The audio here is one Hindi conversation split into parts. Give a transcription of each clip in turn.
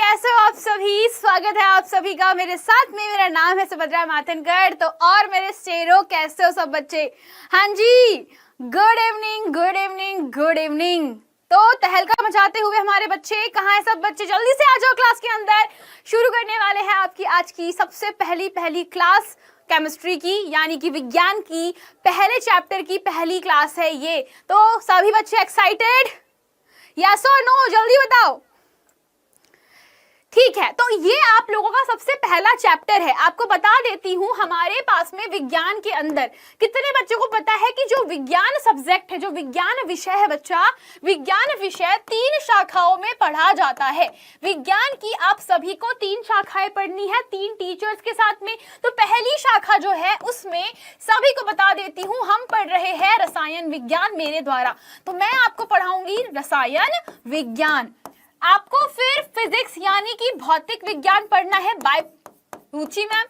कैसे हो आप सभी। स्वागत है आप सभी का मेरे साथ में। मेरा नाम है सुभद्रा माथनकर। तो और मेरे शेरों, कैसे हो सब बच्चे? हाँ जी, good evening good evening good evening. तो तहलका मचाते हुए हमारे बच्चे, कहाँ है सब बच्चे? जल्दी से आ जाओ क्लास के अंदर। शुरू करने वाले हैं आपकी आज की सबसे पहली क्लास, केमिस्ट्री की, यानी कि विज्ञान की पहले चैप्टर की पहली क्लास है ये। तो सभी बच्चे एक्साइटेड? यस और नो, जल्दी बताओ। ठीक है, तो ये आप लोगों का सबसे पहला चैप्टर है। आपको बता देती हूँ, हमारे पास में विज्ञान के अंदर कितने बच्चों को पता है कि जो विज्ञान सब्जेक्ट है, जो विज्ञान विषय है बच्चा, विज्ञान विषय 3 शाखाओं में पढ़ा जाता है। विज्ञान की आप सभी को 3 शाखाएं पढ़नी है, 3 टीचर्स के साथ में। तो पहली शाखा जो है उसमें सभी को बता देती हूँ, हम पढ़ रहे हैं रसायन विज्ञान मेरे द्वारा। तो मैं आपको पढ़ाऊंगी रसायन विज्ञान। आपको फिर फिजिक्स यानी कि भौतिक विज्ञान पढ़ना है बाय रुचि मैम।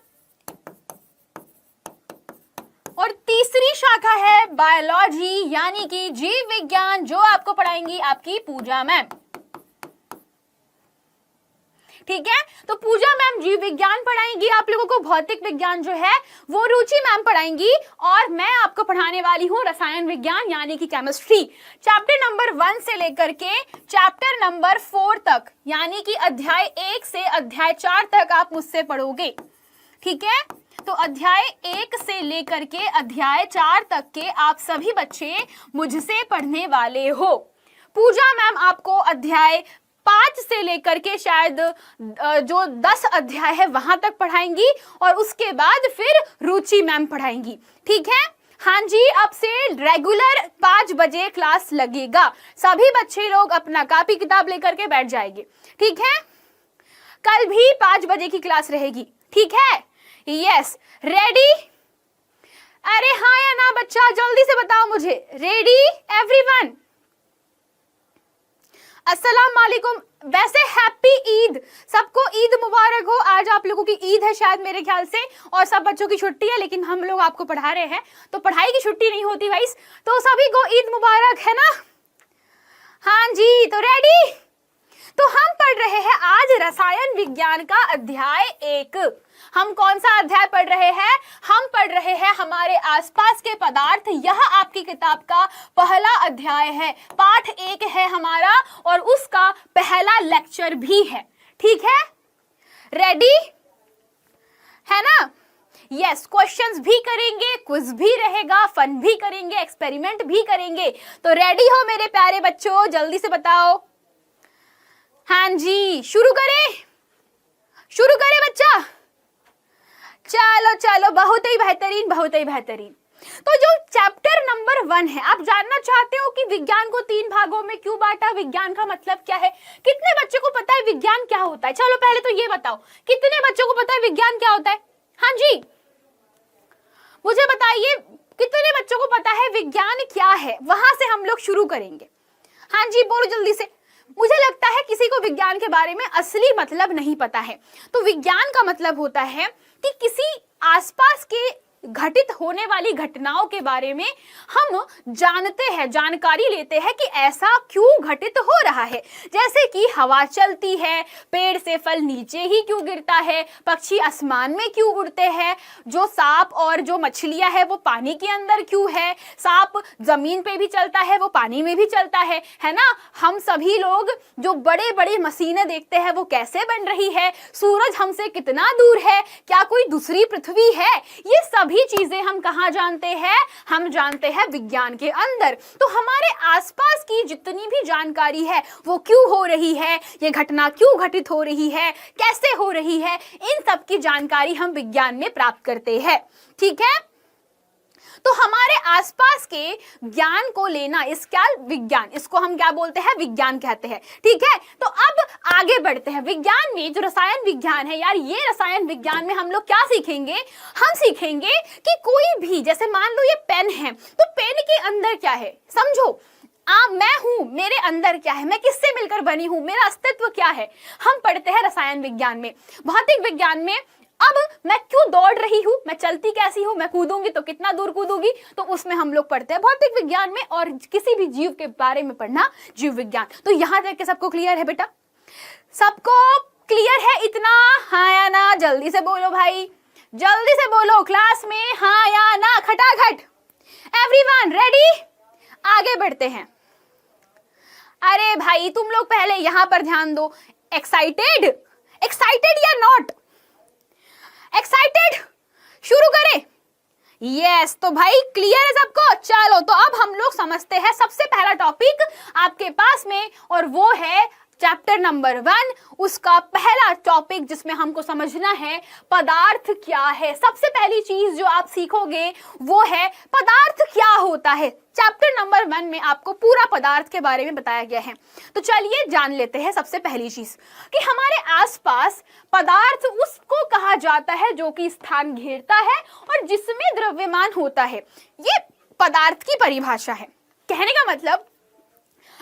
और तीसरी शाखा है बायोलॉजी यानी कि जीव विज्ञान, जो आपको पढ़ाएंगी आपकी पूजा मैम। ठीक है, तो पूजा मैम जीव विज्ञान पढ़ाएंगी आप लोगों को। भौतिक विज्ञान जो है वो रुचि मैम पढ़ाएंगी। और मैं आपको पढ़ाने वाली हूं रसायन विज्ञान यानी कि केमिस्ट्री। चैप्टर नंबर 1 से लेकर के चैप्टर नंबर 4 तक, यानी कि अध्याय 1 से अध्याय 4 तक आप मुझसे पढ़ोगे। ठीक है, तो अध्याय 1 से लेकर के अध्याय 4 तक के आप सभी बच्चे मुझसे पढ़ने वाले हो। पूजा मैम आपको अध्याय 5 से लेकर के शायद जो 10 अध्याय है वहां तक पढ़ाएंगी, और उसके बाद फिर रुचि मैम पढ़ाएंगी। ठीक है, हाँ जी, अब से रेगुलर 5 बजे क्लास लगेगा। सभी बच्चे लोग अपना कॉपी किताब लेकर के बैठ जाएंगे। ठीक है, कल भी 5 बजे की क्लास रहेगी। ठीक है, यस, रेडी? अरे हाँ या ना बच्चा, जल्दी से बताओ मुझे। Ready everyone? अस्सलाम वालेकुम। वैसे हैप्पी ईद, सबको ईद मुबारक हो। आज आप लोगों की ईद है शायद मेरे ख्याल से, और सब बच्चों की छुट्टी है, लेकिन हम लोग आपको पढ़ा रहे हैं तो पढ़ाई की छुट्टी नहीं होती भाई। तो सभी को ईद मुबारक, है ना? हाँ जी, तो रेडी? तो हम पढ़ रहे हैं आज रसायन विज्ञान का अध्याय 1। हम कौन सा अध्याय पढ़ रहे हैं? हम पढ़ रहे हैं हमारे आसपास के पदार्थ। यह आपकी किताब का पहला अध्याय है, पाठ 1 है हमारा, और उसका पहला लेक्चर भी है। ठीक है, रेडी है ना? यस, क्वेश्चंस भी करेंगे, क्विज भी रहेगा, फन भी करेंगे, एक्सपेरिमेंट भी करेंगे। तो रेडी हो मेरे प्यारे बच्चों? जल्दी से बताओ। हाँ जी, शुरू करें? शुरू करें बच्चा? चलो चलो, बहुत ही बेहतरीन, बहुत ही बेहतरीन। तो जो चैप्टर नंबर 1 है, आप जानना चाहते हो कि विज्ञान को 3 भागों में क्यों बांटा, विज्ञान का मतलब क्या है? कितने बच्चों को पता है विज्ञान क्या होता है? चलो पहले तो ये बताओ, कितने बच्चों को पता है विज्ञान क्या होता है? हाँ जी, मुझे बताइए, कितने बच्चों को पता है विज्ञान क्या है? वहां से हम लोग शुरू करेंगे। हाँ जी, बोलो जल्दी से। मुझे लगता है किसी को विज्ञान के बारे में असली मतलब नहीं पता है। तो विज्ञान का मतलब होता है कि किसी आसपास के घटित होने वाली घटनाओं के बारे में हम जानते हैं, जानकारी लेते हैं कि ऐसा क्यों घटित हो रहा है। जैसे कि हवा चलती है, पेड़ से फल नीचे ही क्यों गिरता है, पक्षी आसमान में क्यों उड़ते हैं, जो सांप और जो मछलियां है वो पानी के अंदर क्यों है, सांप जमीन पे भी चलता है, वो पानी में भी चलता है ना? हम सभी लोग जो बड़े बड़े मशीनें देखते हैं वो कैसे बन रही है, सूरज हमसे कितना दूर है, क्या कोई दूसरी पृथ्वी है, ये सभी चीजें हम कहाँ जानते हैं? हम जानते हैं विज्ञान के अंदर। तो हमारे आसपास की जितनी भी जानकारी है वो क्यों हो रही है, ये घटना क्यों घटित हो रही है, कैसे हो रही है, इन सब की जानकारी हम विज्ञान में प्राप्त करते हैं। ठीक है, तो हमारे आसपास के ज्ञान को लेना, इसका विज्ञान, इसको हम क्या बोलते हैं? विज्ञान कहते हैं। ठीक है, तो अब आगे बढ़ते हैं। विज्ञान में जो रसायन विज्ञान है यार, ये रसायन विज्ञान में हम लोग क्या सीखेंगे? हम सीखेंगे कि कोई भी, जैसे मान लो ये पेन है, तो पेन के अंदर क्या है? समझो, मैं हूं, मेरे अंदर क्या है, मैं किससे मिलकर बनी हूं, मेरा अस्तित्व क्या है, हम पढ़ते हैं रसायन विज्ञान में। भौतिक विज्ञान में अब मैं क्यों दौड़ रही हूं, मैं चलती कैसी हूं, मैं कूदूंगी तो कितना दूर कूदूंगी, तो उसमें हम लोग पढ़ते हैं भौतिक विज्ञान में। और किसी भी जीव के बारे में पढ़ना जीव विज्ञान। तो यहां तक के सबको क्लियर है बेटा? सबको क्लियर है इतना, हाँ या ना? जल्दी से बोलो भाई, जल्दी से बोलो क्लास में, हाँ या ना, खटाखट। Everyone ready? आगे बढ़ते हैं। अरे भाई तुम लोग पहले यहां पर ध्यान दो। एक्साइटेड? एक्साइटेड या नॉट? एक्साइटेड? शुरू करें? यस तो भाई क्लियर है सबको? चलो तो अब हम लोग समझते हैं सबसे पहला टॉपिक आपके पास में, और वो है चैप्टर नंबर 1, उसका पहला टॉपिक जिसमें हमको समझना है पदार्थ क्या है। सबसे पहली चीज जो आप सीखोगे वो है पदार्थ क्या होता है। चैप्टर नंबर 1 में आपको पूरा पदार्थ के बारे में बताया गया है। तो चलिए जान लेते हैं सबसे पहली चीज कि हमारे आसपास पदार्थ उसको कहा जाता है जो कि स्थान घेरता है और जिसमें द्रव्यमान होता है। ये पदार्थ की परिभाषा है। कहने का मतलब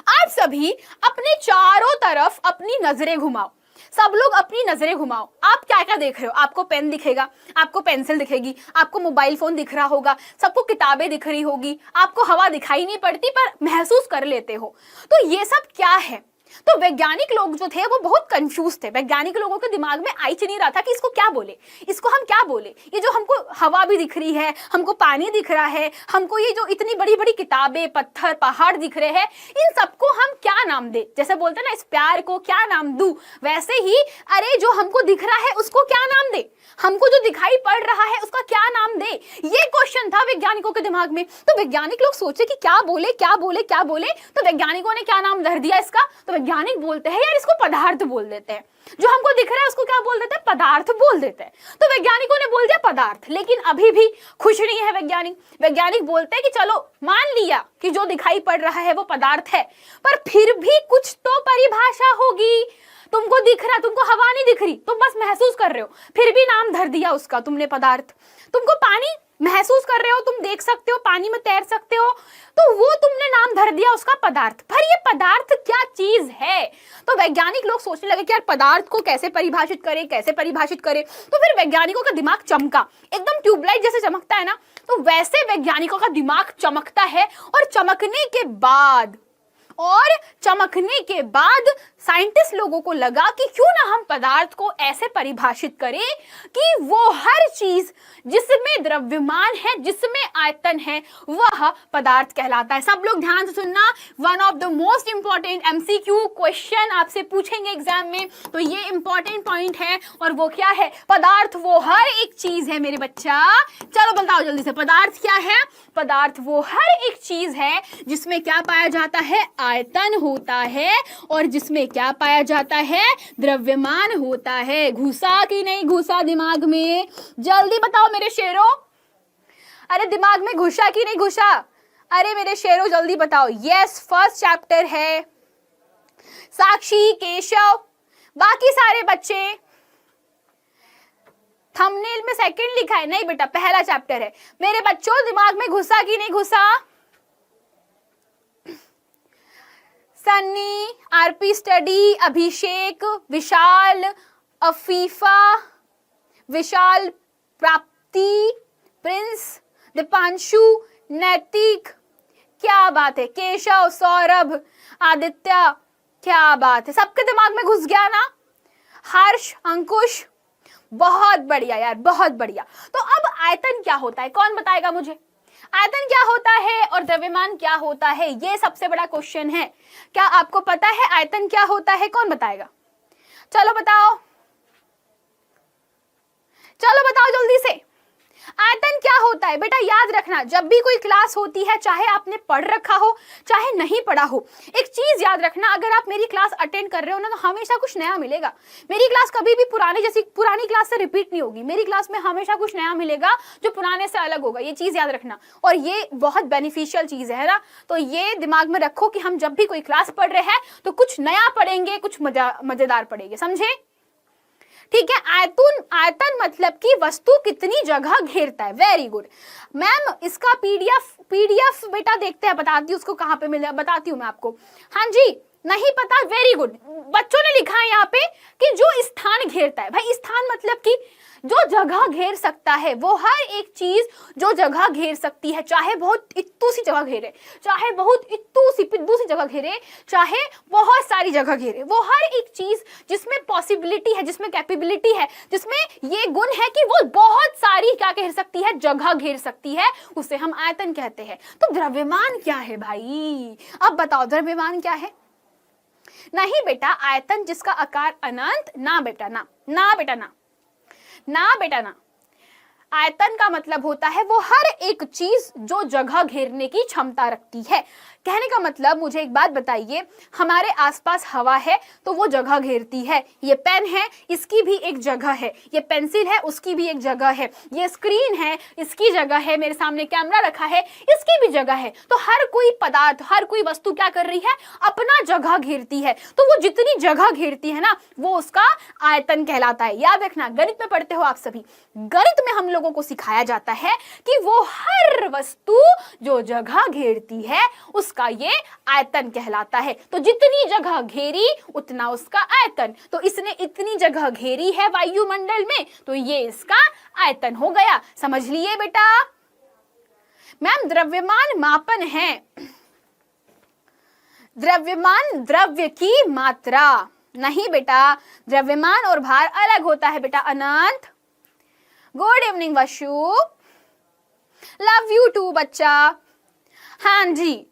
आप सभी अपने चारों तरफ अपनी नजरें घुमाओ। सब लोग अपनी नजरें घुमाओ। आप क्या क्या देख रहे हो? आपको पेन दिखेगा, आपको पेंसिल दिखेगी, आपको मोबाइल फोन दिख रहा होगा, सबको किताबें दिख रही होगी, आपको हवा दिखाई नहीं पड़ती पर महसूस कर लेते हो। तो ये सब क्या है? तो वैज्ञानिक लोग जो थे वो बहुत कंफ्यूज थे। वैज्ञानिक लोगों के दिमाग में आई नहीं रहा था कि इसको क्या बोले, इसको हम क्या बोले। ये जो हमको हवा भी दिख रही है, हमको पानी दिख रहा है, हमको ये जो इतनी बड़ी बड़ी किताबें, पत्थर, पहाड़ दिख रहे हैं, इन सबको हम क्या नाम दे? जैसे बोलते हैं ना, इस प्यार को क्या नाम दूं, वैसे ही अरे जो हमको दिख रहा है उसको क्या नाम दे, हमको जो दिखाई पड़ रहा है उसका क्या नाम दे। ये क्वेश्चन था वैज्ञानिकों के दिमाग में। तो वैज्ञानिक लोग सोचे कि क्या बोले क्या बोले क्या बोले। तो वैज्ञानिकों ने क्या नाम धर दिया इसका? तो वैज्ञानिक बोलते हैं यार इसको पदार्थ बोल देते हैं। जो हमको दिख रहा है उसको क्या बोल देते हैं? पदार्थ बोल देते हैं। तो वैज्ञानिकों ने बोल दिया पदार्थ। लेकिन अभी भी खुश नहीं है वैज्ञानिक। वैज्ञानिक बोलते हैं कि चलो मान लिया कि जो दिखाई पड़ रहा है वो पदार्थ है, पर फिर भी कुछ तो परिभाषा होगी। तुमको दिख रहा, तुमको हवा नहीं दिख रही, तुम बस महसूस कर रहे हो, फिर भी नाम धर दिया उसका तुमने पदार्थ। तुमको पानी महसूस कर रहे हो, तुम देख सकते हो, पानी में तैर सकते हो, तो वो तुमने नाम धर दिया उसका पदार्थ। पर ये पदार्थ क्या चीज है? तो वैज्ञानिक लोग सोचने लगे कि यार पदार्थ को कैसे परिभाषित करें, कैसे परिभाषित करें। तो फिर वैज्ञानिकों का दिमाग चमका, एकदम ट्यूबलाइट जैसे चमकता है ना, तो वैसे वैज्ञानिकों का दिमाग चमकता है। और चमकने के बाद साइंटिस्ट लोगों को लगा कि क्यों ना हम पदार्थ को ऐसे परिभाषित करें कि वो हर चीज जिसमें द्रव्यमान है, जिसमें आयतन है, वह पदार्थ कहलाता है। सब लोग ध्यान से सुनना, one of the most important MCQ question आपसे पूछेंगे एग्जाम में। तो ये इंपॉर्टेंट पॉइंट है, और वो क्या है? पदार्थ वो हर एक चीज है मेरे बच्चा। चलो बताओ जल्दी से, पदार्थ क्या है? पदार्थ वो हर एक चीज है जिसमें क्या पाया जाता है? आयतन होता है, और जिसमें क्या पाया जाता है? द्रव्यमान होता है। घुसा कि नहीं घुसा दिमाग में? जल्दी बताओ मेरे शेरों। अरे दिमाग में घुसा कि नहीं घुसा? अरे मेरे शेरों जल्दी बताओ। यस, फर्स्ट चैप्टर है। साक्षी, केशव, बाकी सारे बच्चे थंबनेल में सेकंड लिखा है, नहीं बेटा पहला चैप्टर है। मेरे बच्चों दिमाग में घुसा कि नहीं घुसा? सन्नी, आरपी स्टडी, अभिषेक, विशाल, अफीफा, विशाल, प्राप्ति, प्रिंस, दीपांशु, नैतिक, क्या बात है, केशव, सौरभ, आदित्य, क्या बात है, सबके दिमाग में घुस गया ना? हर्ष, अंकुश, बहुत बढ़िया यार, बहुत बढ़िया। तो अब आयतन क्या होता है, कौन बताएगा मुझे? आयतन क्या होता है और द्रव्यमान क्या होता है? ये सबसे बड़ा क्वेश्चन है। क्या आपको पता है आयतन क्या होता है? कौन बताएगा? चलो बताओ, चलो बताओ जल्दी से। आयतन क्या होता है बेटा? याद रखना, जब भी कोई क्लास होती है, चाहे आपने पढ़ रखा हो चाहे नहीं पढ़ा हो, एक चीज याद रखना, अगर आप मेरी क्लास अटेंड कर रहे हो ना, तो हमेशा कुछ नया मिलेगा। मेरी क्लास कभी भी पुरानी क्लास से रिपीट नहीं होगी। मेरी क्लास में हमेशा कुछ नया मिलेगा जो पुराने से अलग होगा। ये चीज याद रखना, और ये बहुत बेनिफिशियल चीज है ना। तो ये दिमाग में रखो कि हम जब भी कोई क्लास पढ़ रहे हैं तो कुछ नया पढ़ेंगे, कुछ मजेदार पढ़ेंगे, समझे? ठीक है। आयतन मतलब कि वस्तु कितनी जगह घेरता है। Very good ma'am. इसका पीडीएफ बेटा देखते हैं, बताती हूँ उसको कहाँ पे मिलेगा, बताती हूँ मैं आपको। हाँ जी, नहीं पता, वेरी गुड। बच्चों ने लिखा है यहाँ पे कि जो स्थान घेरता है। भाई स्थान मतलब कि जो जगह घेर सकता है, वो हर एक चीज जो जगह घेर सकती है, चाहे बहुत इत्तू सी जगह घेरे, चाहे बहुत इत्तू सी पिद्दू सी जगह घेरे, चाहे बहुत सारी जगह घेरे, वो हर एक चीज जिसमें पॉसिबिलिटी है, जिसमें कैपेबिलिटी है, जिसमें ये गुण है कि वो बहुत सारी क्या घेर सकती है, जगह घेर सकती है, उसे हम आयतन कहते हैं। तो द्रव्यमान क्या है भाई? अब बताओ द्रव्यमान क्या है? नहीं बेटा, आयतन जिसका आकार अनंत, ना बेटा ना, ना बेटा ना, ना बेटा ना। आयतन का मतलब होता है वो हर एक चीज जो जगह घेरने की क्षमता रखती है। कहने का मतलब, मुझे एक बात बताइए, हमारे आसपास हवा है तो वो जगह घेरती है। ये पेन है, इसकी भी एक जगह है। ये पेंसिल है, उसकी भी एक जगह है। ये स्क्रीन है, इसकी जगह है। मेरे सामने कैमरा रखा है, इसकी भी जगह है। तो हर कोई पदार्थ, हर कोई वस्तु क्या कर रही है? अपना जगह घेरती है। तो वो जितनी जगह घेरती है ना, वो उसका आयतन कहलाता है। याद रखना, गणित में पढ़ते हो आप सभी, गणित में हम लोगों को सिखाया जाता है कि वो हर वस्तु जो जगह घेरती है उसका ये आयतन कहलाता है। तो जितनी जगह घेरी उतना उसका आयतन। तो इसने इतनी जगह घेरी है वायुमंडल में, तो ये इसका आयतन हो गया। समझ लिए बेटा? मैम द्रव्यमान मापन है। द्रव्यमान द्रव्य की मात्रा नहीं बेटा, द्रव्यमान और भार अलग होता है बेटा। Anant, good evening Vashu, love you too बच्चा। हाँ जी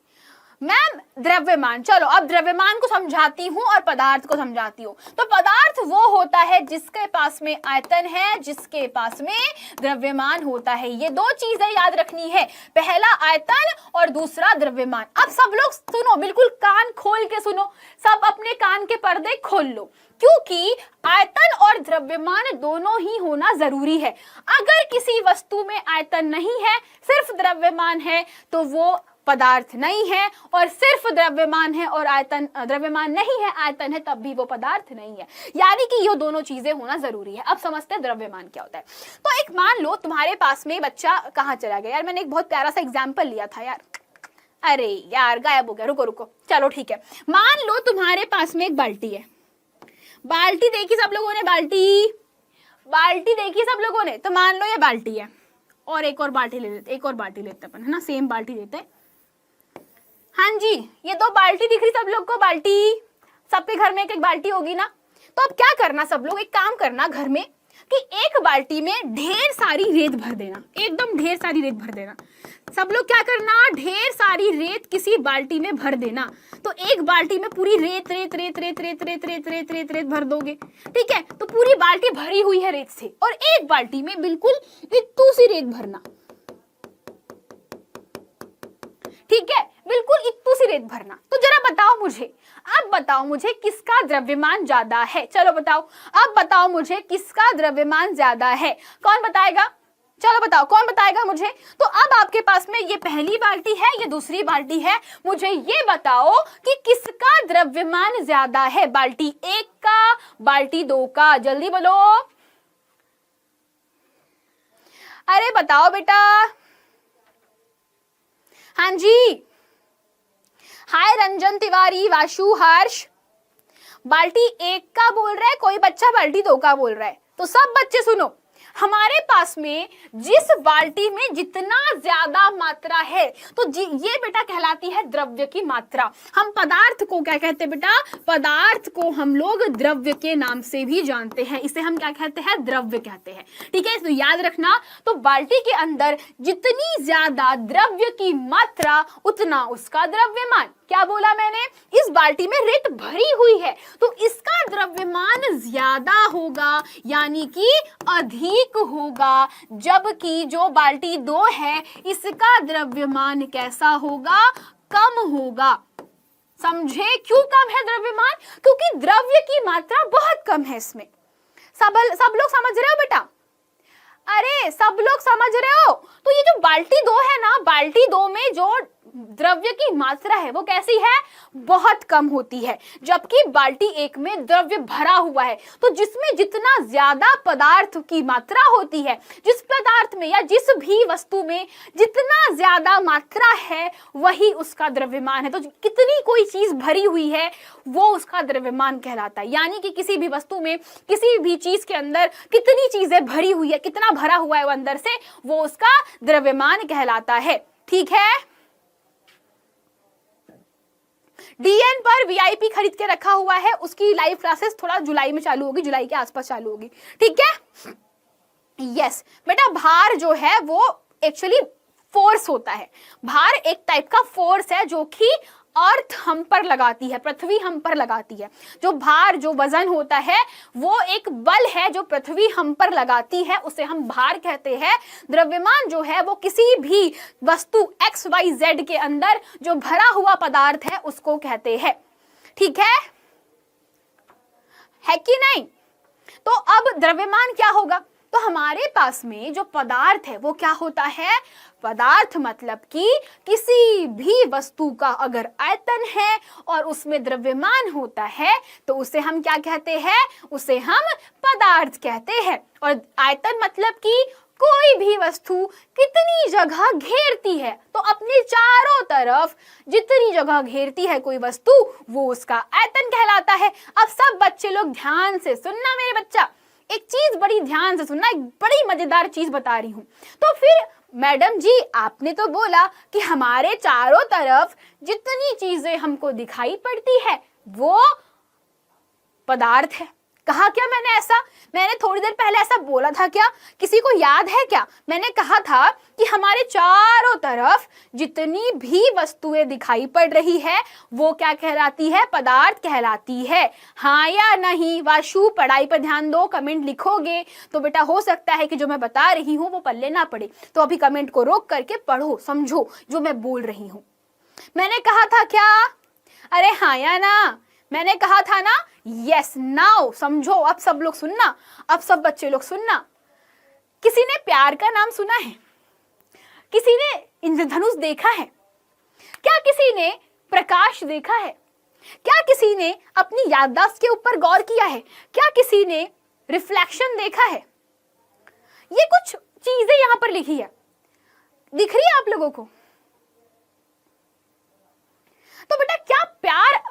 मैम, द्रव्यमान, चलो अब द्रव्यमान को समझाती हूँ और पदार्थ को समझाती हूँ। तो पदार्थ वो होता है जिसके पास में आयतन है, जिसके पास में द्रव्यमान होता है। ये दो चीजें याद रखनी है, पहला आयतन और दूसरा द्रव्यमान। अब सब लोग सुनो, बिल्कुल कान खोल के सुनो, सब अपने कान के पर्दे खोल लो, क्योंकि आयतन और द्रव्यमान दोनों ही होना जरूरी है। अगर किसी वस्तु में आयतन नहीं है, सिर्फ द्रव्यमान है, तो वो पदार्थ नहीं है। और सिर्फ द्रव्यमान है और आयतन, द्रव्यमान नहीं है, आयतन है, तब भी वो पदार्थ नहीं है। यानी कि ये दोनों चीजें होना जरूरी है। अब समझते हैं द्रव्यमान क्या होता है। तो एक मान लो तुम्हारे पास में बच्चा कहाँ चला गया? यार मैंने एक बहुत प्यारा सा एग्जाम्पल लिया था यार, अरे यार गायब हो गया। रुको रुको, चलो ठीक है। मान लो तुम्हारे पास में एक बाल्टी है। बाल्टी देखी सब लोगों ने? बाल्टी, बाल्टी देखी सब लोगों ने? तो मान लो ये बाल्टी है और एक और बाल्टी ले लेते, एक और बाल्टी लेते अपन, है ना, सेम बाल्टी लेते हैं। हाँ जी, ये दो बाल्टी दिख रही सब लोग को? बाल्टी, सबके घर में एक एक बाल्टी होगी ना। तो अब क्या करना, सब लोग एक काम करना घर में कि एक बाल्टी में ढेर सारी रेत भर देना, एकदम ढेर सारी रेत भर देना। सब लोग क्या करना, ढेर सारी रेत किसी बाल्टी में भर देना। तो एक बाल्टी में पूरी रेत रेत रेत रेत रेत रेत रेत रेत रेत रेत भर दोगे, ठीक है। तो पूरी बाल्टी भरी हुई है रेत से, और एक बाल्टी में बिल्कुल इतनी सी रेत भरना, ठीक है, बिल्कुल इतनी सी रेत भरना। तो जरा बताओ मुझे, अब बताओ मुझे किसका द्रव्यमान ज्यादा है? चलो बताओ, अब बताओ मुझे किसका द्रव्यमान ज्यादा है? कौन बताएगा? चलो बताओ, कौन बताएगा मुझे? तो अब आपके पास में ये पहली बाल्टी है, ये दूसरी बाल्टी है। मुझे ये बताओ कि किसका द्रव्यमान ज्यादा है? बाल्टी एक का, बाल्टी दो का? जल्दी बोलो, अरे बताओ बेटा। हाँ जी, हाय रंजन तिवारी, वाशु, हर्ष। बाल्टी एक का बोल रहा है कोई बच्चा, बाल्टी दो का बोल रहा है। तो सब बच्चे सुनो, हमारे पास में जिस बाल्टी में जितना ज्यादा मात्रा है, तो ये बेटा कहलाती है द्रव्य की मात्रा। हम पदार्थ को क्या कहते हैं बेटा? पदार्थ को हम लोग द्रव्य के नाम से भी जानते हैं। इसे हम क्या कहते हैं? द्रव्य कहते हैं, ठीक है। तो याद रखना, तो बाल्टी के अंदर जितनी ज्यादा द्रव्य की मात्रा उतना उसका द्रव्यमान। क्या बोला मैंने? इस बाल्टी में रेत भरी हुई है, तो इसका द्रव्यमान ज्यादा होगा, यानी कि अधिक होगा। जबकि जो बाल्टी दो है, इसका द्रव्यमान कैसा होगा? कम होगा। समझे क्यों कम है द्रव्यमान? क्योंकि द्रव्य की मात्रा बहुत कम है इसमें। सब लोग समझ रहे हो बेटा? अरे सब लोग समझ रहे हो? तो ये जो बाल्टी दो है ना, बाल्टी दो में जो द्रव्य की मात्रा है वो कैसी है, बहुत कम होती है, जबकि बाल्टी एक में द्रव्य भरा हुआ है। तो जिसमें जितना ज्यादा पदार्थ की मात्रा होती है, जिस पदार्थ में या जिस भी वस्तु में जितना ज्यादा मात्रा है वही उसका द्रव्यमान है। तो कितनी कोई चीज भरी हुई है वो उसका द्रव्यमान कहलाता है। यानी कि किसी भी वस्तु में, किसी भी चीज के अंदर कितनी चीजें भरी हुई है, कितना भरा हुआ है वो अंदर से, वो उसका द्रव्यमान कहलाता है। ठीक है। डीएन पर वीआईपी खरीद के रखा हुआ है, उसकी लाइव क्लासेस थोड़ा जुलाई में चालू होगी, जुलाई के आसपास चालू होगी। ठीक है। यस बेटा, भार जो है वो एक्चुअली फोर्स होता है। भार एक टाइप का फोर्स है जो कि अर्थ हम पर लगाती है, पृथ्वी हम पर लगाती है। जो भार, जो वजन होता है वो एक बल है जो पृथ्वी हम पर लगाती है, उसे हम भार कहते हैं। द्रव्यमान जो है वो किसी भी वस्तु एक्स वाई जेड के अंदर जो भरा हुआ पदार्थ है उसको कहते हैं। ठीक है कि नहीं? तो अब द्रव्यमान क्या होगा? तो हमारे पास में जो पदार्थ है वो क्या होता है? पदार्थ मतलब कि किसी भी वस्तु का अगर आयतन है और उसमें द्रव्यमान होता है तो उसे हम क्या कहते हैं? उसे हम पदार्थ कहते हैं। और आयतन मतलब कि कोई भी वस्तु कितनी जगह घेरती है, तो अपने चारों तरफ जितनी जगह घेरती है कोई वस्तु वो उसका आयतन कहलाता है। अब सब बच्चे लोग ध्यान से सुनना, मेरे बच्चा एक चीज बड़ी ध्यान से सुनना, एक बड़ी मजेदार चीज बता रही हूं। तो फिर मैडम जी आपने तो बोला कि हमारे चारों तरफ जितनी चीजें हमको दिखाई पड़ती है वो पदार्थ है। कहा क्या मैंने ऐसा? मैंने थोड़ी देर पहले ऐसा बोला था क्या? किसी को याद है क्या? मैंने कहा था कि हमारे चारों तरफ जितनी भी वस्तुएं दिखाई पड़ रही है वो क्या कहलाती है? पदार्थ कहलाती है। हाँ या नहीं? वाशु पढ़ाई पर ध्यान दो, कमेंट लिखोगे तो बेटा हो सकता है कि जो मैं बता रही हूँ वो पल्ले ना पड़े, तो अभी कमेंट को रोक करके पढ़ो, समझो जो मैं बोल रही हूँ। मैंने कहा था क्या? अरे हाँ या ना? मैंने कहा था ना? यस नाउ समझो। अब सब लोग सुनना, अब सब बच्चे लोग सुनना। किसी ने प्यार का नाम सुना है? किसी ने इंद्रधनुष देखा है? क्या किसी ने प्रकाश देखा है? क्या किसी ने अपनी याददाश्त के ऊपर गौर किया है? क्या किसी ने रिफ्लेक्शन देखा है? ये कुछ चीजें यहां पर लिखी है, दिख रही है आप लोगों को? तो बेटा क्या प्यार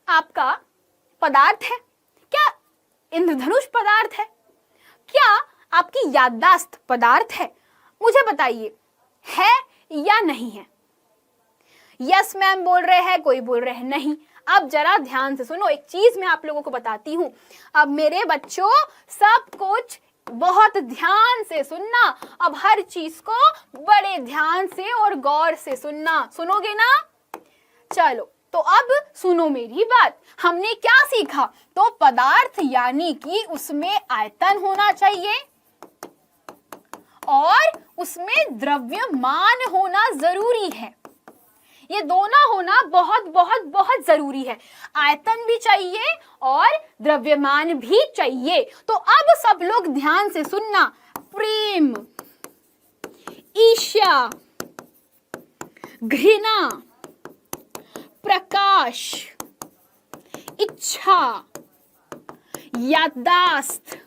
आपका पदार्थ है? क्या इंद्रधनुष पदार्थ है? क्या आपकी याददाश्त पदार्थ है? मुझे बताइए, है या नहीं है? यस मैम बोल रहे हैं, कोई बोल रहे हैं नहीं। अब जरा ध्यान से सुनो, एक चीज मैं आप लोगों को बताती हूं। अब मेरे बच्चों सब कुछ बहुत ध्यान से सुनना। अब हर चीज को बड़े ध्यान से और गौर से सुनना, सुनोगे ना? चलो तो अब सुनो मेरी बात। हमने क्या सीखा? तो पदार्थ यानी कि उसमें आयतन होना चाहिए और उसमें द्रव्यमान होना जरूरी है। ये दोनों होना बहुत बहुत बहुत जरूरी है। आयतन भी चाहिए और द्रव्यमान भी चाहिए। तो अब सब लोग ध्यान से सुनना। प्रेम, ईर्ष्या, घृणा, प्रकाश, इच्छा, याददाश्त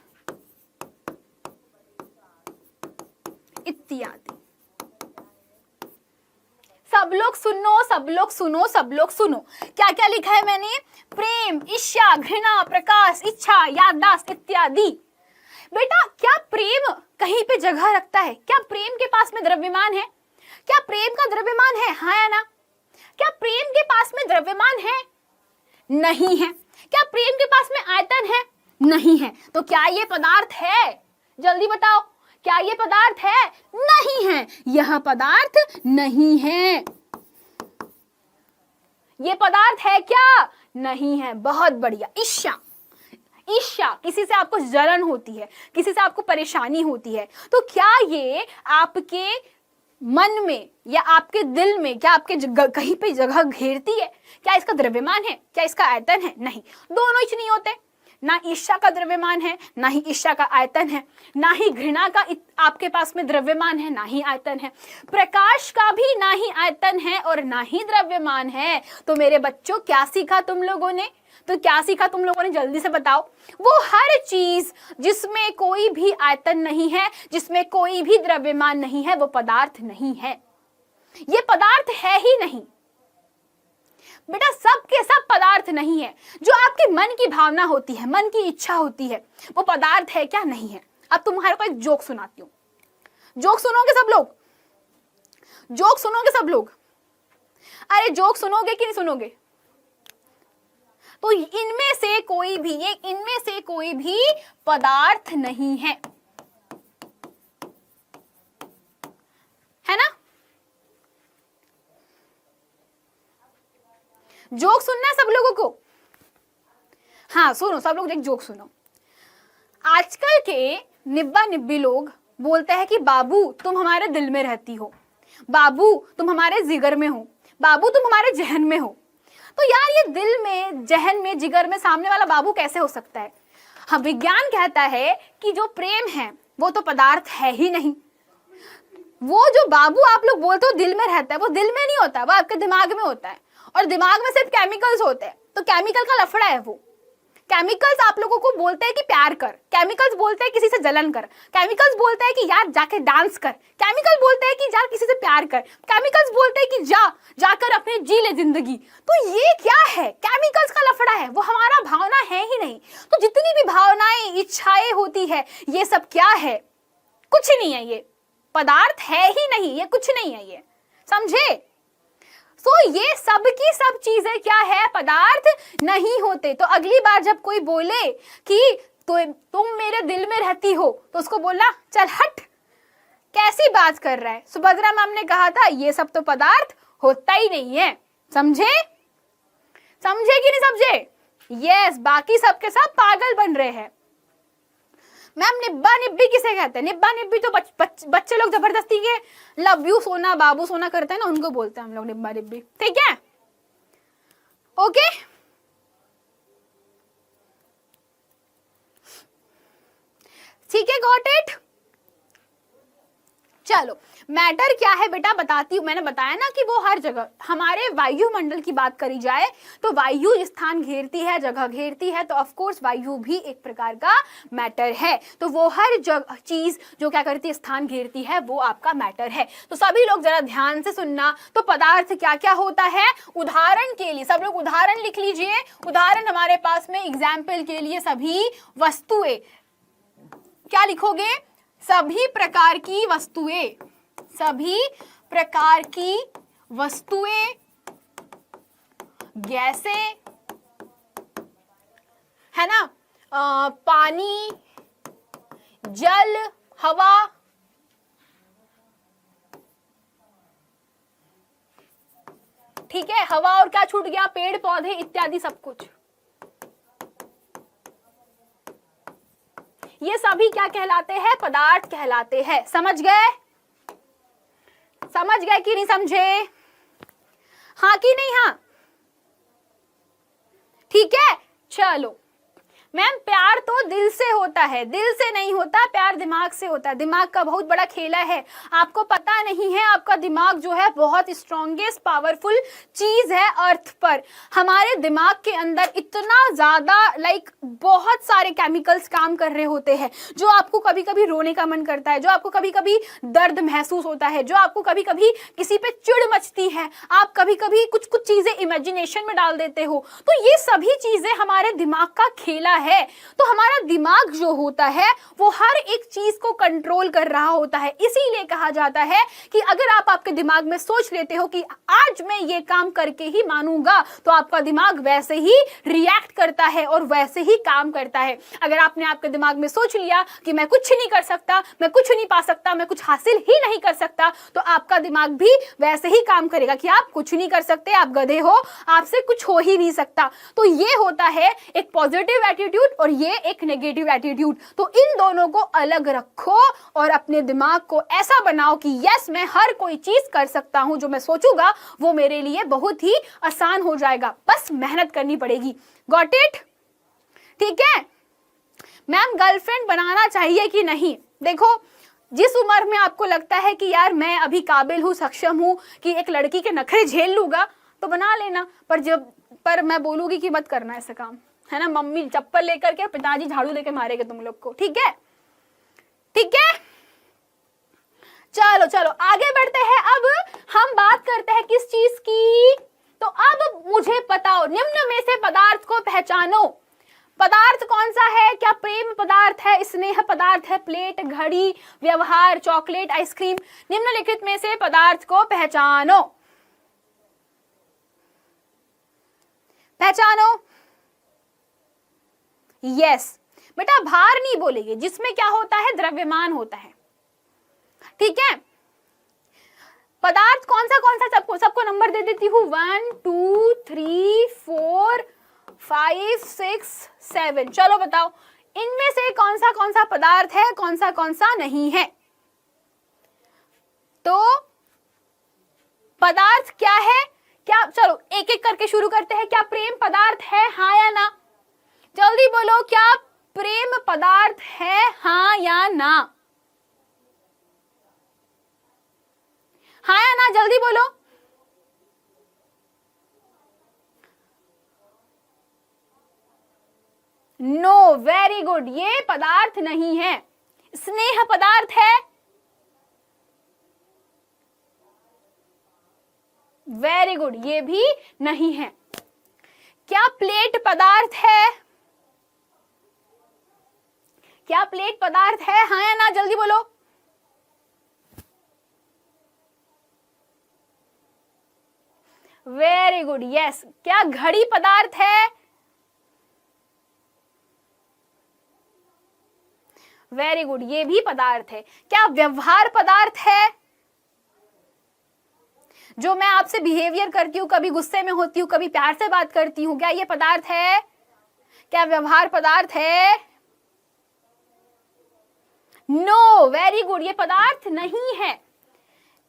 इत्यादि। सब लोग सुनो, सब लोग सुनो, सब लोग सुनो। क्या क्या लिखा है मैंने? प्रेम, ईर्ष्या, घृणा, प्रकाश, इच्छा, याददाश्त इत्यादि। बेटा क्या प्रेम कहीं पे जगह रखता है? क्या प्रेम के पास में द्रव्यमान है? क्या प्रेम का द्रव्यमान है? हाँ या ना? क्या प्रेम के पास में द्रव्यमान है? नहीं है। क्या प्रेम के पास में आयतन है? नहीं है। तो क्या ये पदार्थ है? जल्दी बताओ, क्या ये पदार्थ है? नहीं है। यह पदार्थ नहीं है। ये पदार्थ है क्या? नहीं है। बहुत बढ़िया। ईर्ष्या, ईर्ष्या, किसी से आपको जलन होती है, किसी से आपको परेशानी होती है, तो क्या ये आपके मन में या आपके दिल में, क्या आपके कहीं पे जगह घेरती है? क्या इसका द्रव्यमान है? क्या इसका आयतन है? नहीं। दोनों ही नहीं होते। ना ईर्ष्या का द्रव्यमान है, ना ही ईर्ष्या का आयतन है, ना ही घृणा का आपके पास में द्रव्यमान है, ना ही आयतन है। प्रकाश का भी ना ही आयतन है और ना ही द्रव्यमान है। तो मेरे बच्चों क्या सीखा तुम लोगों ने? जल्दी से बताओ। वो हर चीज जिसमें कोई भी आयतन नहीं है, जिसमें कोई भी द्रव्यमान नहीं है, वो पदार्थ नहीं है। ये पदार्थ है ही नहीं बेटा, सब के सब पदार्थ नहीं है। जो आपके मन की भावना होती है, मन की इच्छा होती है, वो पदार्थ है क्या? नहीं है। अब तुम्हारे को एक जोक सुनाती हूँ। जोक सुनोगे सब लोग? जोक सुनोगे सब लोग? अरे जोक सुनोगे कि नहीं सुनोगे? तो इनमें से कोई भी पदार्थ नहीं है ना? जोक सुनना है सब लोगों को? हाँ सुनो, सब लोग एक जोक सुनो। आजकल के निब्बा निब्बी लोग बोलते हैं कि बाबू तुम हमारे दिल में रहती हो, बाबू तुम हमारे जिगर में हो, बाबू तुम हमारे जहन में हो। तो यार ये दिल में, जहन में, जिगर में सामने वाला बाबू कैसे हो सकता है? हाँ, विज्ञान कहता है कि जो प्रेम है वो तो पदार्थ है ही नहीं। वो जो बाबू आप लोग बोलते हो दिल में रहता है, वो दिल में नहीं होता, वो आपके दिमाग में होता है। और दिमाग में सिर्फ केमिकल्स होते हैं। तो केमिकल का लफड़ा है वो। केमिकल्स आप लोगों को बोलते हैं कि प्यार कर, केमिकल्स बोलते हैं किसी से जलन कर, केमिकल्स बोलते हैं कि यार जाके डांस कर, केमिकल बोलते हैं कि यार किसी से प्यार कर, केमिकल्स बोलते हैं कि जाकर अपने जी ले जिंदगी। तो ये क्या है? केमिकल्स का लफड़ा है, वो हमारा भावना है ही नहीं। तो जितनी भी भावनाएं, इच्छाएं होती है, ये सब क्या है? कुछ नहीं है, ये पदार्थ है ही नहीं, ये कुछ नहीं है, ये समझे? तो ये सब की सब चीजें क्या है? पदार्थ नहीं होते। तो अगली बार जब कोई बोले कि तुम मेरे दिल में रहती हो, तो उसको बोलना चल हट, कैसी बात कर रहा है? सुभद्रा मैम ने कहा था ये सब तो पदार्थ होता ही नहीं है। समझे? समझे कि नहीं समझे? यस, बाकी सब के सब पागल बन रहे हैं। मैम निब्बा निब्बी किसे कहते हैं? निब्बा निब्बी तो बच्चे लोग जबरदस्ती के लव यू सोना, बाबू सोना करते हैं ना, उनको बोलते हैं हम लोग निब्बा निब्बी। ठीक है? ओके, ठीक है, गॉट इट। चलो, मैटर क्या है बेटा बताती हूँ। मैंने बताया ना कि वो हर जगह, हमारे वायुमंडल की बात करी जाए तो वायु स्थान घेरती है, जगह घेरती है, तो ऑफ कोर्स वायु भी एक प्रकार का मैटर है। तो वो हर जगह चीज जो क्या करती है, स्थान घेरती है, वो आपका मैटर है। तो सभी लोग जरा ध्यान से सुनना। तो पदार्थ क्या क्या होता है? उदाहरण के लिए सब लोग उदाहरण लिख लीजिए। उदाहरण हमारे पास में एग्जाम्पल के लिए सभी वस्तुएं, क्या लिखोगे? सभी प्रकार की वस्तुएं, सभी प्रकार की वस्तुएं, गैसें, है ना, पानी, जल, हवा, ठीक है, हवा और क्या छूट गया? पेड़ पौधे इत्यादि सब कुछ। ये सभी क्या कहलाते हैं? पदार्थ कहलाते हैं। समझ गए? समझ गए कि नहीं समझे? हाँ कि नहीं? हाँ, ठीक है। चलो मैम, प्यार तो दिल से होता है, दिल से नहीं होता, प्यार दिमाग से होता है। दिमाग का बहुत बड़ा खेला है, आपको पता नहीं है। आपका दिमाग जो है बहुत स्ट्रॉन्गेस्ट पावरफुल चीज है अर्थ पर। हमारे दिमाग के अंदर इतना ज्यादा बहुत सारे केमिकल्स काम कर रहे होते हैं, जो आपको कभी कभी रोने का मन करता है, जो आपको कभी कभी दर्द महसूस होता है, जो आपको कभी कभी किसी पे चिढ़ मचती है, आप कभी कभी कुछ कुछ चीजें इमेजिनेशन में डाल देते हो। तो ये सभी चीजें हमारे दिमाग का खेला है। तो हमारा दिमाग जो होता है वो हर एक चीज को कंट्रोल कर रहा होता है। इसीलिए कहा जाता है कि अगर आप आपके दिमाग में सोच लेते हो कि आज मैं ये काम करके ही मानूंगा, तो आपका दिमाग वैसे ही रिएक्ट करता है और वैसे ही काम करता है। अगर आपने आपके दिमाग में सोच लिया कि मैं कुछ नहीं कर सकता, मैं कुछ नहीं पा सकता, मैं कुछ हासिल ही नहीं कर सकता, तो आपका दिमाग भी वैसे ही काम करेगा कि आप कुछ नहीं कर सकते, आप गधे हो, आपसे कुछ हो ही नहीं सकता। तो ये होता है एक पॉजिटिव एटीट्यूड और ये एक नेगेटिव एटीट्यूड। तो इन दोनों को अलग रखो और अपने दिमाग को ऐसा बनाओ कि यस, मैं हर कोई चीज कर सकता हूं, जो मैं सोचूंगा वो मेरे लिए बहुत ही आसान हो जाएगा, बस मेहनत करनी पड़ेगी। Got it? ठीक है। मैम गर्लफ्रेंड बनाना चाहिए कि नहीं? देखो, जिस उम्र में आपको लगता है कि यार मैं अभी काबिल हूँ, सक्षम हूँ कि एक लड़की के नखरे झेल लूंगा, तो बना लेना। पर मैं बोलूंगी कि मत करना ऐसा काम, है ना। मम्मी चप्पल लेकर के, पिताजी झाड़ू लेके मारेंगे तुम लोग को, ठीक है? ठीक है, चलो चलो आगे बढ़ते हैं। अब हम बात करते हैं किस चीज की? तो अब मुझे बताओ, निम्न में से पदार्थ को पहचानो। पदार्थ कौन सा है? क्या प्रेम पदार्थ है, स्नेह पदार्थ है, प्लेट, घड़ी, व्यवहार, चॉकलेट, आइसक्रीम? निम्नलिखित में से पदार्थ को पहचानो। पहचानो। यस बेटा, भार नहीं बोलेंगे, जिसमें क्या होता है, द्रव्यमान होता है, ठीक है। पदार्थ कौन सा सबको नंबर दे देती हूँ, 1 2 3 4 5 6 7। चलो बताओ, इनमें से कौन सा पदार्थ है, कौन सा नहीं है? तो पदार्थ क्या है? क्या, चलो एक एक करके शुरू करते हैं। क्या प्रेम पदार्थ है, हाँ या ना? जल्दी बोलो, क्या प्रेम पदार्थ है, हाँ या ना? हाँ या ना, जल्दी बोलो। नो, वेरी गुड, ये पदार्थ नहीं है। स्नेह पदार्थ है? वेरी गुड, ये भी नहीं है। क्या प्लेट पदार्थ है? क्या प्लेट पदार्थ है, हाँ या ना, जल्दी बोलो। Very good, yes. क्या घड़ी पदार्थ है? वेरी गुड, ये भी पदार्थ है। क्या व्यवहार पदार्थ है? जो मैं आपसे बिहेवियर करती हूँ, कभी गुस्से में होती हूँ, कभी प्यार से बात करती हूँ, क्या ये पदार्थ है? क्या व्यवहार पदार्थ है? नो, वेरी गुड, ये पदार्थ नहीं है।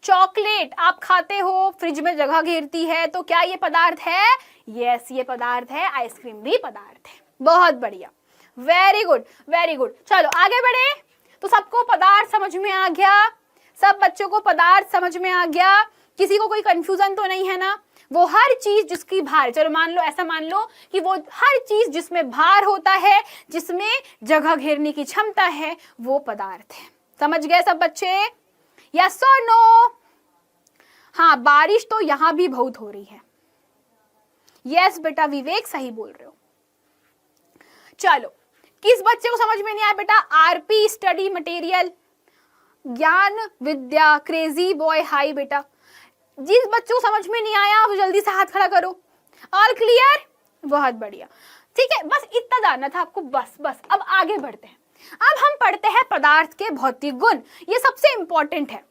चॉकलेट आप खाते हो, फ्रिज में जगह घेरती है, तो क्या ये पदार्थ है? यस, ये पदार्थ है। आइसक्रीम भी पदार्थ है। बहुत बढ़िया, वेरी गुड वेरी गुड। चलो आगे बढ़े। तो सबको पदार्थ समझ में आ गया? सब बच्चों को पदार्थ समझ में आ गया? किसी को कोई कंफ्यूजन तो नहीं है ना? वो हर चीज जिसकी भार, चलो मान लो, ऐसा मान लो कि वो हर चीज जिसमें भार होता है, जिसमें जगह घेरने की क्षमता है, वो पदार्थ है। समझ गए सब बच्चे? यस और नो? हाँ, बारिश तो यहां भी बहुत हो रही है। यस बेटा, विवेक सही बोल रहे हो। चलो, किस बच्चे को समझ में नहीं आया बेटा? आरपी स्टडी मटेरियल, ज्ञान विद्या, क्रेजी बॉय, हाई बेटा। जिस बच्चों को समझ में नहीं आया वो जल्दी से हाथ खड़ा करो। All clear? बहुत बढ़िया, ठीक है। बस इतना जानना था आपको, बस। अब आगे बढ़ते हैं। अब हम पढ़ते हैं पदार्थ के भौतिक गुण। ये सबसे इंपॉर्टेंट है।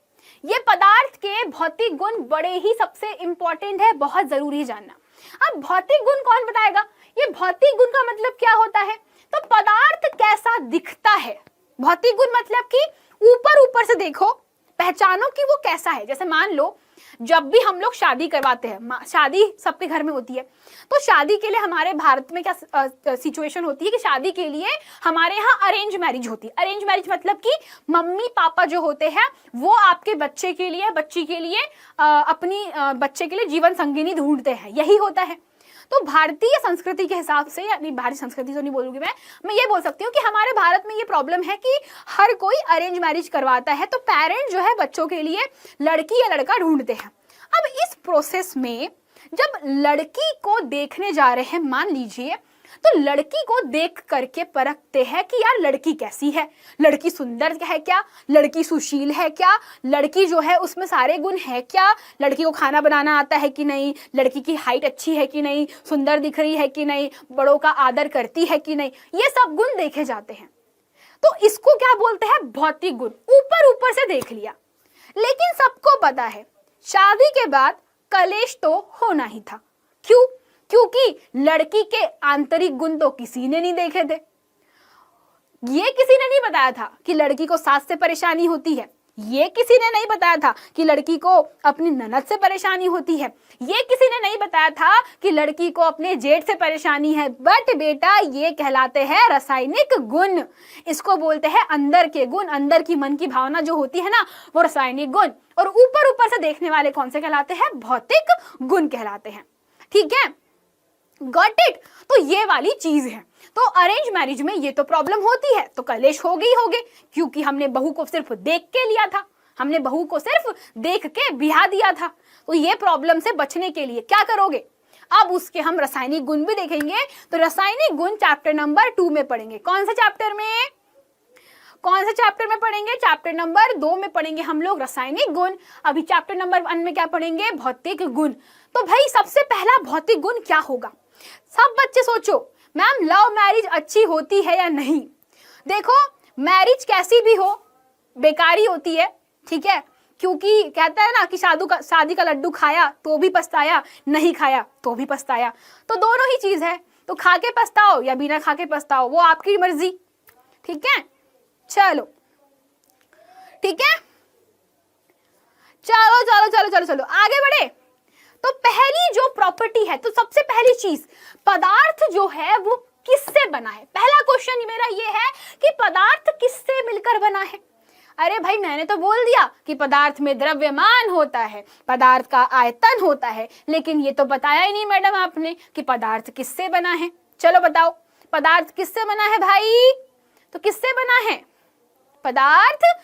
ये पदार्थ के भौतिक गुण बड़े ही सबसे इंपॉर्टेंट है, बहुत जरूरी है जानना। अब भौतिक गुण कौन बताएगा? ये भौतिक गुण का मतलब क्या होता है? तो पदार्थ कैसा दिखता है। भौतिक गुण मतलब कि ऊपर से देखो, पहचानो कि वो कैसा है। जैसे मान लो, जब भी हम लोग शादी करवाते हैं, शादी सबके घर में होती है, तो शादी के लिए हमारे भारत में क्या सिचुएशन होती है कि शादी के लिए हमारे यहाँ अरेंज मैरिज होती है। अरेंज मैरिज मतलब कि मम्मी पापा जो होते हैं वो आपके बच्चे के लिए, बच्ची के लिए, अपनी बच्चे के लिए जीवन संगिनी ढूंढते हैं, यही होता है। तो भारतीय संस्कृति के हिसाब से, यानी भारतीय संस्कृति तो नहीं बोलूंगी मैं ये बोल सकती हूँ कि हमारे भारत में ये प्रॉब्लम है कि हर कोई अरेंज मैरिज करवाता है, तो पेरेंट जो है बच्चों के लिए लड़की या लड़का ढूंढते हैं। अब इस प्रोसेस में जब लड़की को देखने जा रहे हैं, मान लीजिए, तो लड़की को देख करके परखते हैं कि यार लड़की कैसी है, लड़की सुंदर है क्या, लड़की सुशील है क्या, लड़की जो है उसमें सारे गुण है क्या, लड़की को खाना बनाना आता है कि नहीं, लड़की की हाइट अच्छी है कि नहीं, सुंदर दिख रही है कि नहीं, बड़ों का आदर करती है कि नहीं, ये सब गुण देखे जाते हैं। तो इसको क्या बोलते हैं? भौतिक गुण। ऊपर से देख लिया। लेकिन सबको पता है शादी के बाद कलेश तो होना ही था। क्यों? क्योंकि लड़की के आंतरिक गुण तो किसी ने नहीं देखे थे। ये किसी ने नहीं बताया था कि लड़की को सास से परेशानी होती है, ये किसी ने नहीं बताया था कि लड़की को अपनी ननद से परेशानी होती है, ये किसी ने नहीं बताया था कि लड़की को अपने जेठ से परेशानी है। बट बेटा ये कहलाते हैं रासायनिक गुण, इसको बोलते हैं अंदर के गुण, अंदर की मन की भावना जो होती है ना वो रासायनिक गुण, और ऊपर ऊपर से देखने वाले कौन से कहलाते हैं, भौतिक गुण कहलाते हैं। ठीक है, गॉट इट। तो ये वाली चीज है। तो अरेंज मैरिज में ये तो प्रॉब्लम होती है, तो कलेश हो गई होगे, क्योंकि हमने बहू को सिर्फ देख के लिया था, हमने बहू को सिर्फ देख के ब्याह दिया था। तो ये प्रॉब्लम से बचने के लिए क्या करोगे, अब उसके हम रासायनिक गुण भी देखेंगे। तो रासायनिक गुण चैप्टर नंबर 2 में पढ़ेंगे। कौन से चैप्टर में, कौन से चैप्टर में पढ़ेंगे, चैप्टर नंबर 2 में पढ़ेंगे हम लोग रासायनिक गुण। अभी चैप्टर नंबर 1 में क्या पढ़ेंगे, भौतिक गुण। तो भाई सबसे पहला भौतिक गुण क्या होगा, सब बच्चे सोचो, मैम लव मैरिज अच्छी होती है या नहीं। देखो मैरिज कैसी भी हो बेकारी होती है, ठीक है, क्योंकि कहता है ना कि शादी का लड्डू खाया तो भी पछताया, नहीं खाया तो भी पछताया, तो दोनों ही चीज है। तो खा के पछताओ या बिना खा के पछताओ वो आपकी मर्जी। ठीक है, चलो ठीक है, चलो चलो चलो चलो चलो आगे बढ़े। तो पहली जो प्रॉपर्टी है, तो सबसे पहली चीज, पदार्थ जो है वो किससे बना है। पहला क्वेश्चन मेरा ये है कि पदार्थ किससे मिलकर बना है। अरे भाई मैंने तो बोल दिया कि पदार्थ में द्रव्यमान होता है, पदार्थ का आयतन होता है, लेकिन ये तो बताया ही नहीं मैडम आपने कि पदार्थ किससे बना है। चलो बताओ पदार्थ किससे बना है भाई, तो किससे बना है, पदार्थ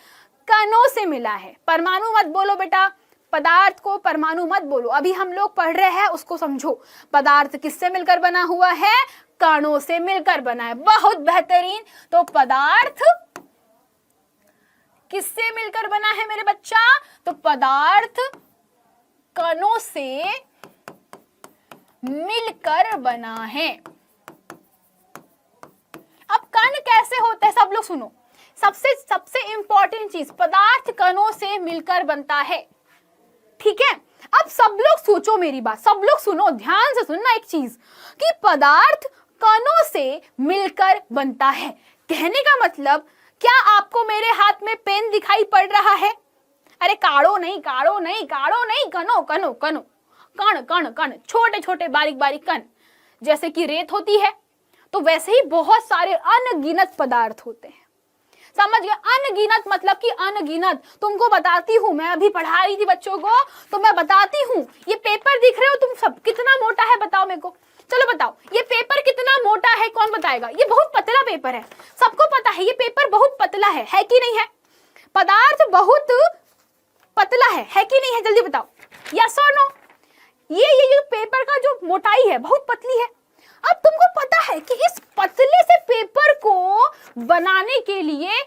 कणों से मिला है। परमाणु मत बोलो बेटा, पदार्थ को परमाणु मत बोलो, अभी हम लोग पढ़ रहे हैं उसको समझो। पदार्थ किससे मिलकर बना हुआ है, कणों से मिलकर बना है। बहुत बेहतरीन। तो पदार्थ किससे मिलकर बना है मेरे बच्चा, तो पदार्थ कणों से मिलकर बना है। अब कण कैसे होते हैं सब लोग सुनो, सबसे इंपॉर्टेंट चीज, पदार्थ कणों से मिलकर बनता है। ठीक है, अब सब लोग सोचो मेरी बात, सब लोग सुनो, ध्यान से सुनना एक चीज कि पदार्थ कणों से मिलकर बनता है। कहने का मतलब, क्या आपको मेरे हाथ में पेन दिखाई पड़ रहा है, अरे काड़ो नहीं काड़ो नहीं काड़ो नहीं, कणों कणों कणों, कण कण कण, छोटे छोटे बारीक बारीक कण, जैसे कि रेत होती है, तो वैसे ही बहुत सारे अनगिनत पदार्थ होते हैं। समझ गए, अनगिनत मतलब कि अनगिनत। तुमको बताती हूँ, मैं अभी पढ़ा रही थी बच्चों को, तो मैं बताती हूँ, ये पेपर दिख रहे हो तुम सब, कितना मोटा है बताओ मेरे को, चलो बताओ ये पेपर कितना मोटा है, कौन बताएगा। ये बहुत पतला पेपर है, सबको पता है ये पेपर बहुत पतला है कि नहीं है, पदार्थ बहुत पतला है कि नहीं है, जल्दी बताओ, यस और नो। ये पेपर का जो मोटाई है बहुत पतली है। अब तुमको पता है कि इस पतले से पेपर को बनाने के लिए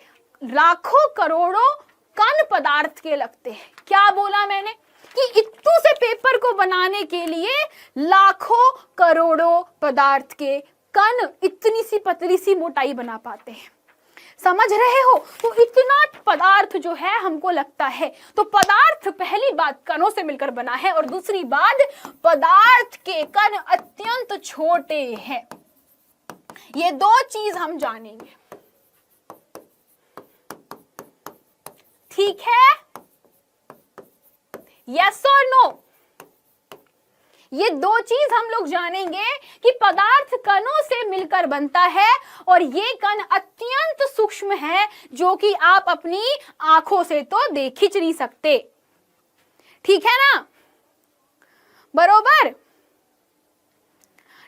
लाखों करोड़ों कण पदार्थ के लगते हैं। क्या बोला मैंने, कि इतू से पेपर को बनाने के लिए लाखों करोड़ों पदार्थ के कण इतनी सी पतली सी मोटाई बना पाते हैं। समझ रहे हो, तो इतना पदार्थ जो है हमको लगता है। तो पदार्थ पहली बात कणों से मिलकर बना है, और दूसरी बात पदार्थ के कण अत्यंत छोटे हैं। ये दो चीज हम जानेंगे, ठीक है, यस और नो। ये दो चीज हम लोग जानेंगे कि पदार्थ कणों से मिलकर बनता है, और ये कण अत्यंत सूक्ष्म है, जो कि आप अपनी आंखों से तो देख ही नहीं सकते। ठीक है ना, बरोबर,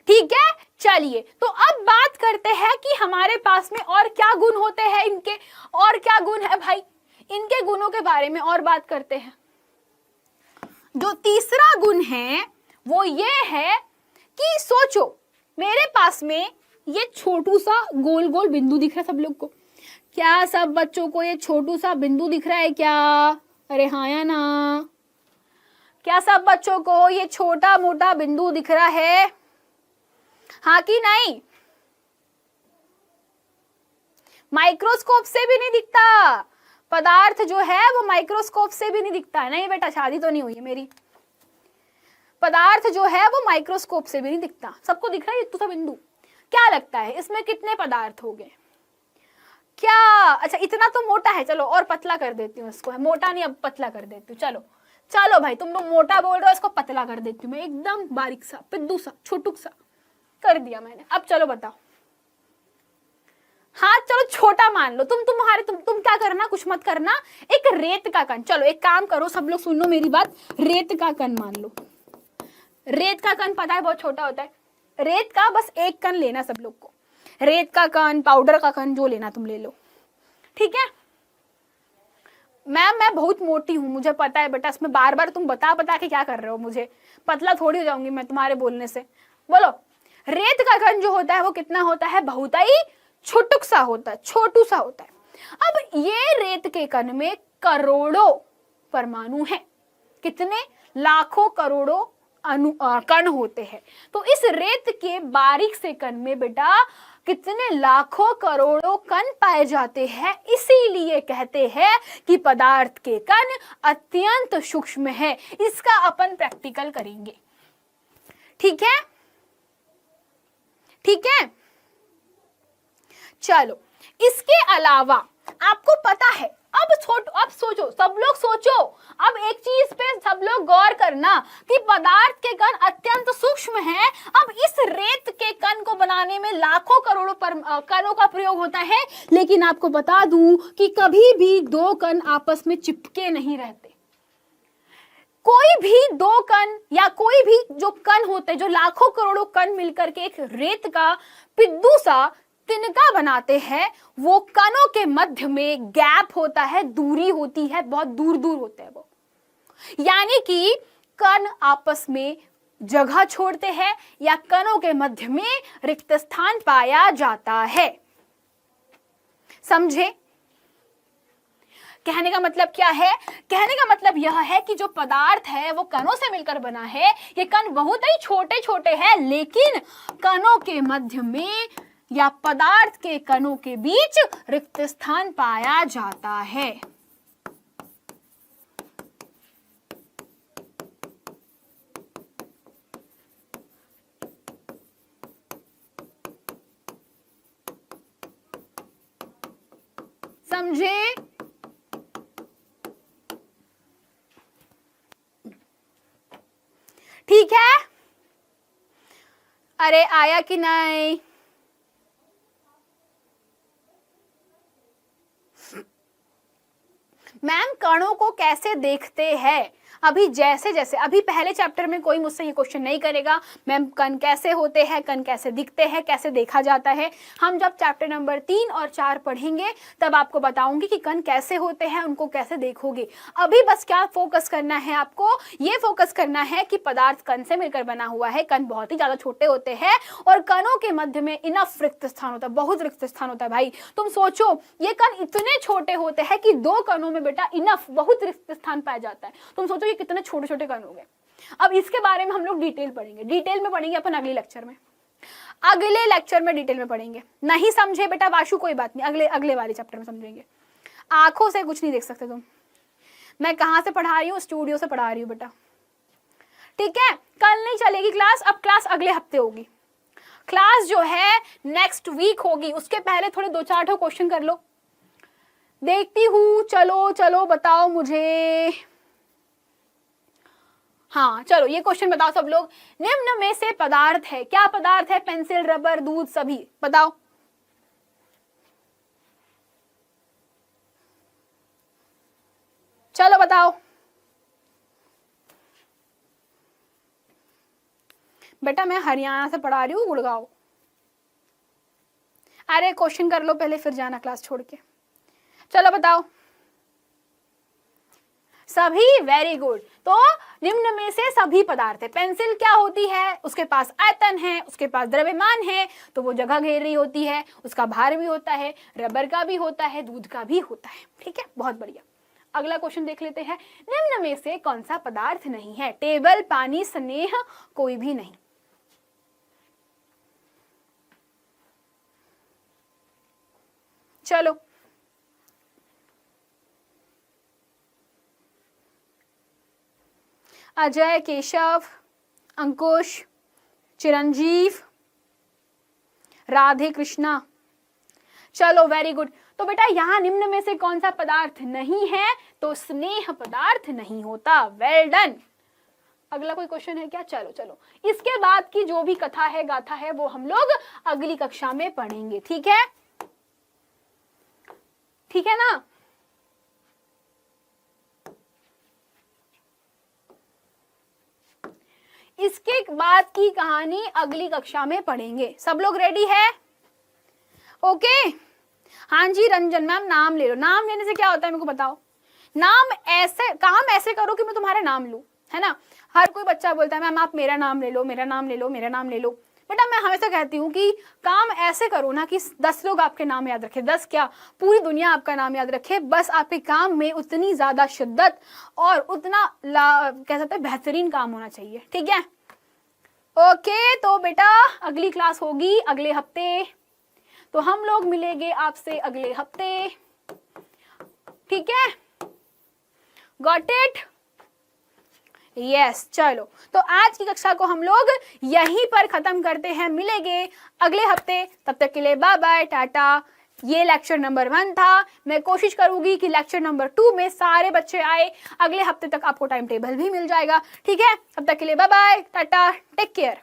ठीक है। चलिए तो अब बात करते हैं कि हमारे पास में और क्या गुण होते हैं इनके, और क्या गुण है भाई, इनके गुणों के बारे में और बात करते हैं। जो तीसरा गुण है वो ये है कि सोचो, मेरे पास में ये छोटू सा गोल गोल बिंदु दिख रहा है सब लोग को, क्या सब बच्चों को ये छोटू सा बिंदु दिख रहा है क्या, अरे हाँ या ना, क्या सब बच्चों को ये छोटा मोटा बिंदु दिख रहा है, हाँ कि नहीं। माइक्रोस्कोप से भी नहीं दिखता, पदार्थ जो है वो माइक्रोस्कोप से भी नहीं दिखता है। नहीं बेटा, शादी तो नहीं हुई है मेरी, पदार्थ जो है वो माइक्रोस्कोप से भी नहीं दिखता। सबको दिख रहा है ये तो बिंदु, क्या लगता है इसमें कितने पदार्थ हो गए, क्या? अच्छा इतना तो मोटा है, चलो और पतला कर देती हूँ इसको, मोटा नहीं अब पतला कर देती हूँ। चलो चलो भाई, तुम लोग मोटा बोल रहे हो, इसको पतला कर देती हूँ मैं, एकदम बारीक सा पिद्दू सा छोटुक सा कर दिया मैंने। अब चलो बताओ, हाँ चलो छोटा मान लो, तुम क्या करना, कुछ मत करना। एक रेत का कण, चलो एक काम करो सब लोग सुन लो मेरी बात, रेत का कण मान लो। रेत का कण पता है बहुत छोटा होता है, रेत का बस एक कण लेना सब लोग को, रेत का कण, पाउडर का कण, जो लेना तुम ले लो, ठीक है। मैम मैं बहुत मोटी हूँ मुझे पता है बेटा, इसमें बार बार तुम बता बता के क्या कर रहे हो, मुझे पतला थोड़ी हो जाऊंगी मैं तुम्हारे बोलने से। बोलो, रेत का कण जो होता है वो कितना होता है, बहुत ही छोटुक सा होता है, छोटू सा होता है। अब ये रेत के कण में करोड़ों परमाणु हैं, कितने, लाखों करोड़ों कण होते हैं। तो इस रेत के बारीक से कण में बेटा कितने लाखों करोड़ों कण पाए जाते हैं, इसीलिए कहते हैं कि पदार्थ के कण अत्यंत सूक्ष्म है। इसका अपन प्रैक्टिकल करेंगे, ठीक है, ठीक है। चलो इसके अलावा आपको पता है, अब सोचो सब लोग, सोचो अब एक चीज पे सब लोग गौर करना कि पदार्थ के कण अत्यंत सूक्ष्म है। अब इस रेत के कण को बनाने में लाखों करोड़ों कणों का प्रयोग होता है, लेकिन आपको बता दूं कि कभी भी दो कण आपस में चिपके नहीं रहते। कोई भी दो कण या कोई भी जो कण होते, जो लाखों करोड़ों कण मिलकर के एक रेत का पिद्दू सा तिनका बनाते हैं, वो कणों के मध्य में गैप होता है, दूरी होती है, बहुत दूर दूर होते हैं वो, यानी कि कण आपस में जगह छोड़ते हैं या कणों के मध्य में रिक्त स्थान पाया जाता है। समझे? कहने का मतलब क्या है? कहने का मतलब यह है कि जो पदार्थ है वो कणों से मिलकर बना है। ये कण बहुत ही छोटे छोटे हैं, लेकिन कणों के मध्य में या पदार्थ के कणों के बीच रिक्त स्थान पाया जाता है। समझे? ठीक है, अरे आया कि नहीं? मैम कणों को कैसे देखते हैं? अभी जैसे जैसे अभी पहले चैप्टर में कोई मुझसे ये क्वेश्चन नहीं करेगा मैम कण कैसे होते हैं, कण कैसे दिखते हैं, कैसे देखा जाता है। हम जब चैप्टर नंबर 3 और 4 पढ़ेंगे तब आपको बताऊंगी कि कण कैसे होते हैं, उनको कैसे देखोगे। अभी बस क्या फोकस करना है आपको, ये फोकस करना है कि पदार्थ कण से मिलकर बना हुआ है, कण बहुत ही ज्यादा छोटे होते हैं और कणों के मध्य में इनफ रिक्त स्थान होता है, बहुत रिक्त स्थान होता है। भाई तुम सोचो, ये कण इतने छोटे होते हैं कि दो कणों में बेटा इनफ बहुत रिक्त स्थान पाया जाता है। तुम सोचो कितने छोटे छोटे कण होंगे। अब इसके बारे में हम लोग डिटेल पढ़ेंगे, डिटेल में पढ़ेंगे अपन अगले लेक्चर में, अगले लेक्चर में डिटेल में पढ़ेंगे। नहीं समझे बेटा वाशु कोई बात नहीं, अगले वाले चैप्टर में समझेंगे। आंखों से कुछ नहीं देख सकते तुम, मैं कहां से पढ़ा रही हूँ, स्टूडियो से पढ़ा रही हूँ बेटा, ठीक है। कल नहीं चलेगी क्लास, अब क्लास अगले हफ्ते होगी। क्लास जो है नेक्स्ट वीक होगी, उसके पहले थोड़े 2-4 क्वेश्चन कर लो। देखती हूँ, चलो चलो बताओ मुझे। हाँ चलो ये क्वेश्चन बताओ सब लोग, निम्न में से पदार्थ है, क्या पदार्थ है? पेंसिल, रबर, दूध, सभी बताओ। चलो बताओ बेटा, मैं हरियाणा से पढ़ा रही हूँ, गुड़गांव। अरे क्वेश्चन कर लो पहले, फिर जाना क्लास छोड़ के। चलो बताओ सभी, वेरी गुड। तो निम्न में से सभी पदार्थ है। पेंसिल क्या होती है? उसके पास आयतन है, उसके पास द्रव्यमान है, तो वो जगह घेर रही होती है, उसका भार भी होता है, रबर का भी होता है, दूध का भी होता है, ठीक है, बहुत बढ़िया। अगला क्वेश्चन देख लेते हैं, निम्न में से कौन सा पदार्थ नहीं है? टेबल, पानी, स्नेह, कोई भी नहीं। चलो अजय, केशव, अंकुश, चिरंजीव, राधे कृष्णा, चलो वेरी गुड। तो बेटा यहाँ निम्न में से कौन सा पदार्थ नहीं है? तो स्नेह पदार्थ नहीं होता। Well done. अगला कोई क्वेश्चन है क्या? चलो चलो, इसके बाद की जो भी कथा है गाथा है वो हम लोग अगली कक्षा में पढ़ेंगे। ठीक है, ठीक है ना? इसके बाद की कहानी अगली कक्षा में पढ़ेंगे। सब लोग रेडी है? ओके। हाँ जी रंजन मैम, नाम ले लो। नाम लेने से क्या होता है मेरे को बताओ? नाम ऐसे, काम ऐसे करो कि मैं तुम्हारा नाम लूं, है ना? हर कोई बच्चा बोलता है मैम आप मेरा नाम ले लो, मेरा नाम ले लो, मेरा नाम ले लो। बेटा मैं हमेशा कहती हूँ कि काम ऐसे करो ना कि 10 लोग आपके नाम याद रखे, 10 क्या पूरी दुनिया आपका नाम याद रखे। बस आपके काम में उतनी ज्यादा शिद्दत और उतना कह सकते हैं बेहतरीन काम होना चाहिए। ठीक है, ओके। तो बेटा अगली क्लास होगी अगले हफ्ते, तो हम लोग मिलेंगे आपसे अगले हफ्ते। ठीक है, गॉट इट? यस। चलो तो आज की कक्षा को हम लोग यहीं पर खत्म करते हैं, मिलेंगे अगले हफ्ते। तब तक के लिए बाय बाय, टाटा। ये लेक्चर नंबर 1 था। मैं कोशिश करूंगी कि लेक्चर नंबर 2 में सारे बच्चे आए। अगले हफ्ते तक आपको टाइम टेबल भी मिल जाएगा। ठीक है, तब तक के लिए bye bye, tata, take care.